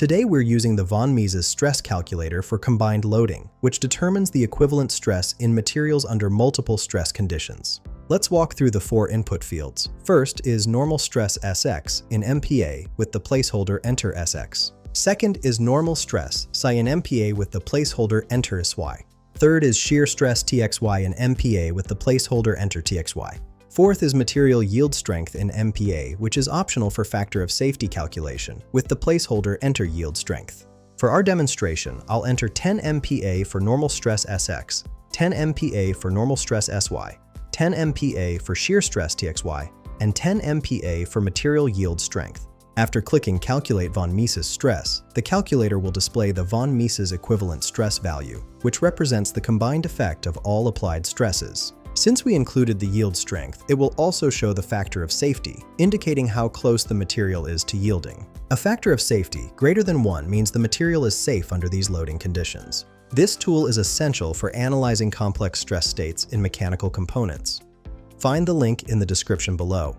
Today we're using the von Mises stress calculator for combined loading, which determines the equivalent stress in materials under multiple stress conditions. Let's walk through the 4 input fields. First is normal stress Sx in MPa with the placeholder enter Sx. Second is normal stress psi in MPa with the placeholder enter Sy. Third is shear stress Txy in MPa with the placeholder enter Txy. Fourth is material yield strength in MPa, which is optional for factor of safety calculation, with the placeholder enter yield strength. For our demonstration, I'll enter 10 MPa for normal stress Sx, 10 MPa for normal stress Sy, 10 MPa for shear stress Txy, and 10 MPa for material yield strength. After clicking Calculate von Mises stress, the calculator will display the von Mises equivalent stress value, which represents the combined effect of all applied stresses. Since we included the yield strength, it will also show the factor of safety, indicating how close the material is to yielding. A factor of safety greater than 1 means the material is safe under these loading conditions. This tool is essential for analyzing complex stress states in mechanical components. Find the link in the description below.